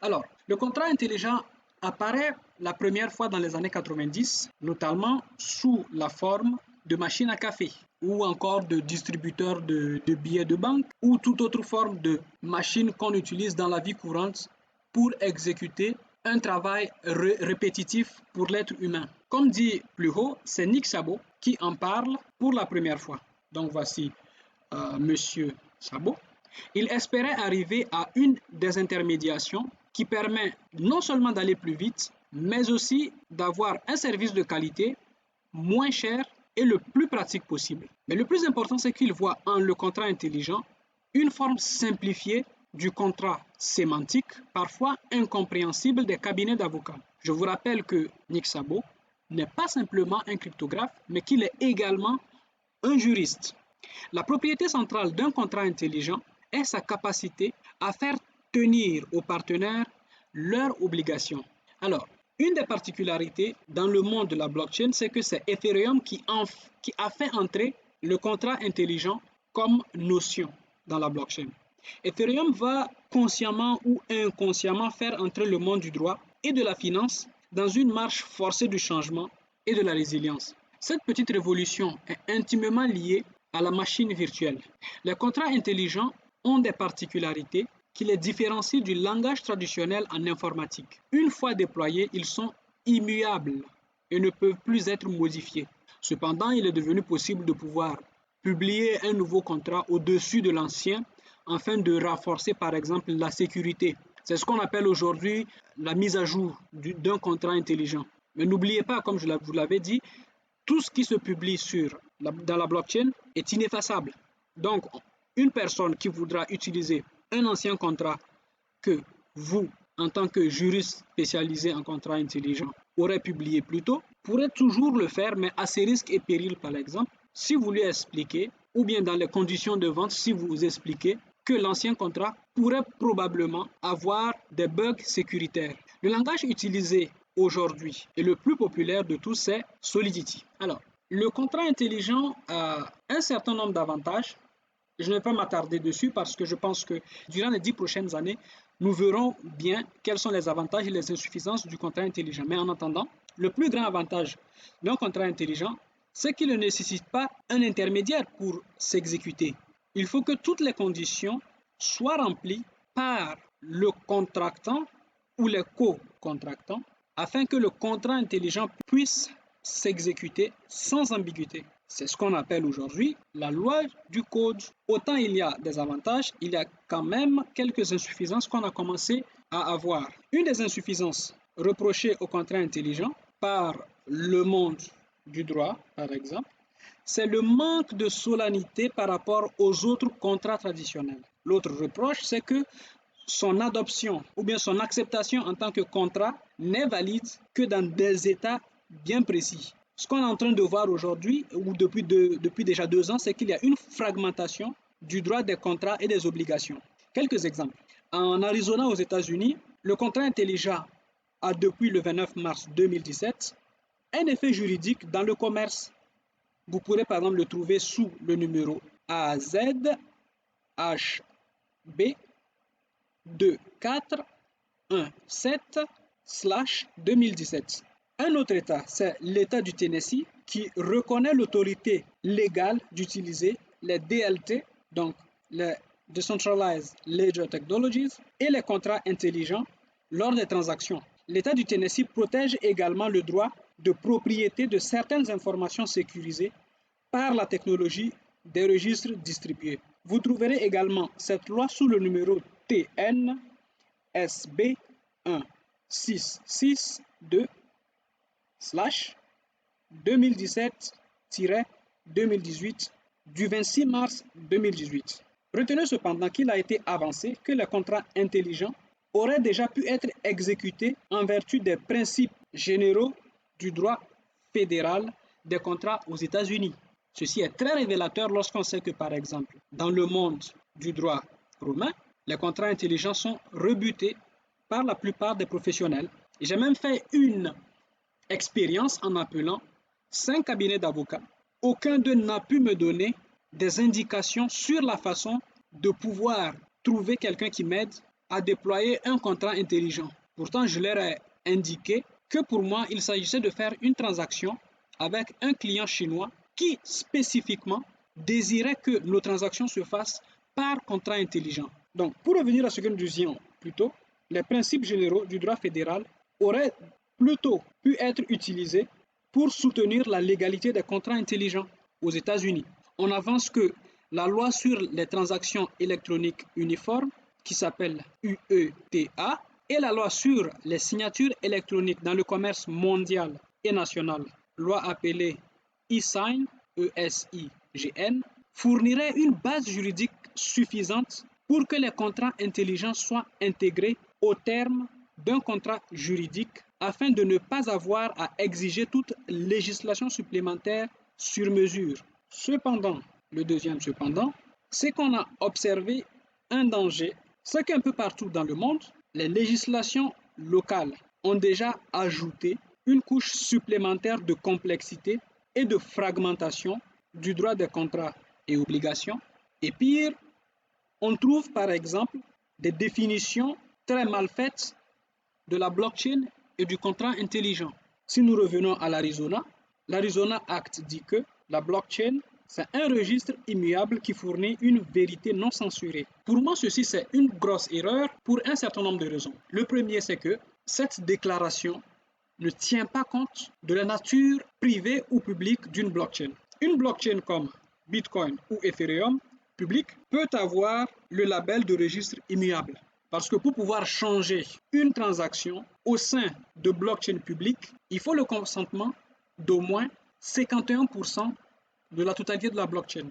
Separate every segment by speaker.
Speaker 1: Alors, le contrat intelligent apparaît la première fois dans les années 90, notamment sous la forme de machines à café ou encore de distributeurs de billets de banque ou toute autre forme de machine qu'on utilise dans la vie courante pour exécuter un travail répétitif pour l'être humain. Comme dit plus haut, c'est Nick Szabo qui en parle pour la première fois. Donc voici Monsieur Szabo. Il espérait arriver à une désintermédiation qui permet non seulement d'aller plus vite, mais aussi d'avoir un service de qualité moins cher et le plus pratique possible. Mais le plus important, c'est qu'il voit en le contrat intelligent une forme simplifiée du contrat sémantique, parfois incompréhensible des cabinets d'avocats. Je vous rappelle que Nick Szabo n'est pas simplement un cryptographe, mais qu'il est également un juriste. La propriété centrale d'un contrat intelligent est sa capacité à faire tenir aux partenaires leurs obligations. Alors, une des particularités dans le monde de la blockchain, c'est que c'est Ethereum qui a fait entrer le contrat intelligent comme notion dans la blockchain. Ethereum va consciemment ou inconsciemment faire entrer le monde du droit et de la finance dans une marche forcée du changement et de la résilience. Cette petite révolution est intimement liée à la machine virtuelle. Les contrats intelligents ont des particularités qui les différencient du langage traditionnel en informatique. Une fois déployés, ils sont immuables et ne peuvent plus être modifiés. Cependant, il est devenu possible de pouvoir publier un nouveau contrat au-dessus de l'ancien afin de renforcer par exemple la sécurité. C'est ce qu'on appelle aujourd'hui la mise à jour d'un contrat intelligent. Mais n'oubliez pas, comme je vous l'avais dit, tout ce qui se publie dans la blockchain est ineffaçable. Donc, une personne qui voudra utiliser un ancien contrat que vous, en tant que juriste spécialisé en contrat intelligent, aurez publié plus tôt, pourrait toujours le faire, mais à ses risques et périls, par exemple, si vous lui expliquez, ou bien dans les conditions de vente, si vous expliquez que l'ancien contrat pourrait probablement avoir des bugs sécuritaires. Le langage utilisé aujourd'hui et le plus populaire de tous, c'est Solidity. Alors, le contrat intelligent a un certain nombre d'avantages. Je ne vais pas m'attarder dessus parce que je pense que durant les 10 prochaines années, nous verrons bien quels sont les avantages et les insuffisances du contrat intelligent. Mais en attendant, le plus grand avantage d'un contrat intelligent, c'est qu'il ne nécessite pas un intermédiaire pour s'exécuter. Il faut que toutes les conditions soient remplies par le contractant ou les co-contractants afin que le contrat intelligent puisse s'exécuter sans ambiguïté. C'est ce qu'on appelle aujourd'hui la loi du code. Autant il y a des avantages, il y a quand même quelques insuffisances qu'on a commencé à avoir. Une des insuffisances reprochées au contrat intelligent par le monde du droit, par exemple, c'est le manque de solennité par rapport aux autres contrats traditionnels. L'autre reproche, c'est que son adoption ou bien son acceptation en tant que contrat n'est valide que dans des états bien précis. Ce qu'on est en train de voir aujourd'hui, ou depuis déjà 2 ans, c'est qu'il y a une fragmentation du droit des contrats et des obligations. Quelques exemples. En Arizona, aux États-Unis, le contrat intelligent a depuis le 29 mars 2017 un effet juridique dans le commerce. Vous pourrez par exemple le trouver sous le numéro AZHB 2417/2017. Un autre État, c'est l'État du Tennessee qui reconnaît l'autorité légale d'utiliser les DLT, donc les Decentralized Ledger Technologies, et les contrats intelligents lors des transactions. L'État du Tennessee protège également le droit de propriété de certaines informations sécurisées par la technologie des registres distribués. Vous trouverez également cette loi sous le numéro TNSB 1662/2017-2018 du 26 mars 2018. Retenez cependant qu'il a été avancé que les contrats intelligents auraient déjà pu être exécutés en vertu des principes généraux du droit fédéral des contrats aux États-Unis. Ceci est très révélateur lorsqu'on sait que, par exemple, dans le monde du droit romain, les contrats intelligents sont rebutés par la plupart des professionnels. J'ai même fait une expérience en appelant 5 cabinets d'avocats. Aucun d'eux n'a pu me donner des indications sur la façon de pouvoir trouver quelqu'un qui m'aide à déployer un contrat intelligent. Pourtant, je leur ai indiqué que pour moi, il s'agissait de faire une transaction avec un client chinois qui spécifiquement désirait que nos transactions se fassent par contrat intelligent. Donc, pour revenir à ce que nous disions plus tôt, les principes généraux du droit fédéral auraient plutôt pu être utilisés pour soutenir la légalité des contrats intelligents aux États-Unis. On avance que la loi sur les transactions électroniques uniformes, qui s'appelle UETA, et la loi sur les signatures électroniques dans le commerce mondial et national, loi appelée e-sign, ESIGN, fournirait une base juridique suffisante pour que les contrats intelligents soient intégrés au terme d'un contrat juridique afin de ne pas avoir à exiger toute législation supplémentaire sur mesure. Cependant, le deuxième cependant, c'est qu'on a observé un danger, c'est qu'un peu partout dans le monde, les législations locales ont déjà ajouté une couche supplémentaire de complexité et de fragmentation du droit des contrats et obligations. Et pire, on trouve par exemple des définitions très mal faites de la blockchain et du contrat intelligent. Si nous revenons à l'Arizona Act dit que la blockchain, c'est un registre immuable qui fournit une vérité non censurée. Pour moi, ceci, c'est une grosse erreur pour un certain nombre de raisons. Le premier, c'est que cette déclaration ne tient pas compte de la nature privée ou publique d'une blockchain. Une blockchain comme Bitcoin ou Ethereum public peut avoir le label de registre immuable. Parce que pour pouvoir changer une transaction au sein de blockchain publique, il faut le consentement d'au moins 51% de la totalité de la blockchain.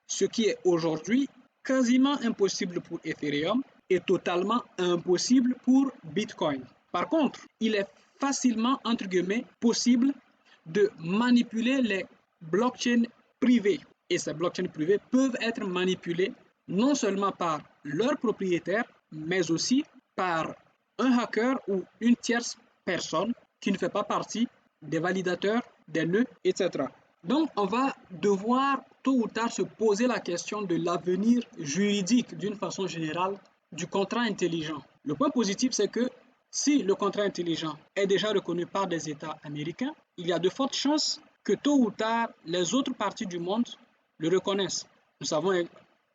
Speaker 1: Ce qui est aujourd'hui quasiment impossible pour Ethereum et totalement impossible pour Bitcoin. Par contre, il est facilement, entre guillemets, possible de manipuler les blockchains privées. Et ces blockchains privées peuvent être manipulées non seulement par leurs propriétaires, mais aussi par un hacker ou une tierce personne qui ne fait pas partie des validateurs, des nœuds, etc. Donc, on va devoir tôt ou tard se poser la question de l'avenir juridique d'une façon générale du contrat intelligent. Le point positif, c'est que si le contrat intelligent est déjà reconnu par des États américains, il y a de fortes chances que tôt ou tard, les autres parties du monde le reconnaissent. Nous savons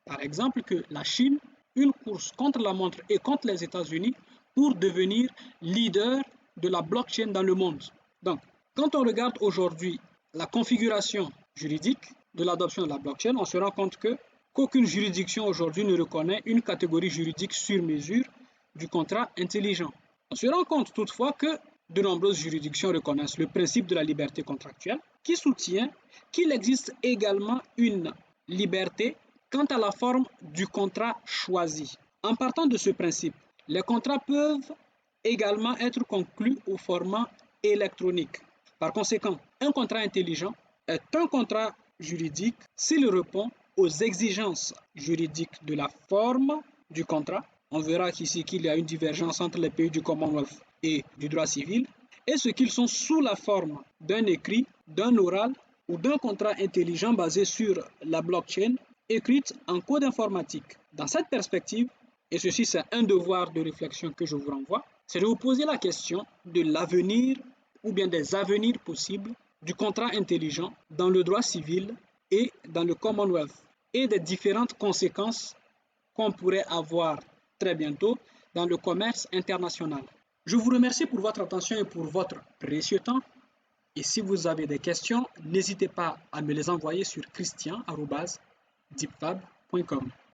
Speaker 1: par exemple que la Chine, une course contre la montre et contre les États-Unis pour devenir leader de la blockchain dans le monde. Donc, quand on regarde aujourd'hui la configuration juridique de l'adoption de la blockchain, on se rend compte qu'aucune juridiction aujourd'hui ne reconnaît une catégorie juridique sur mesure du contrat intelligent. On se rend compte toutefois que de nombreuses juridictions reconnaissent le principe de la liberté contractuelle, qui soutient qu'il existe également une liberté quant à la forme du contrat choisi. En partant de ce principe, les contrats peuvent également être conclus au format électronique. Par conséquent, un contrat intelligent est un contrat juridique s'il répond aux exigences juridiques de la forme du contrat. On verra ici qu'il y a une divergence entre les pays du Commonwealth et du droit civil, et ce qu'ils sont sous la forme d'un écrit, d'un oral ou d'un contrat intelligent basé sur la blockchain écrite en code informatique. Dans cette perspective, et ceci c'est un devoir de réflexion que je vous renvoie, c'est de vous poser la question de l'avenir ou bien des avenirs possibles du contrat intelligent dans le droit civil et dans le Commonwealth et des différentes conséquences qu'on pourrait avoir très bientôt dans le commerce international. Je vous remercie pour votre attention et pour votre précieux temps. Et si vous avez des questions, n'hésitez pas à me les envoyer sur christian@deepfab.com.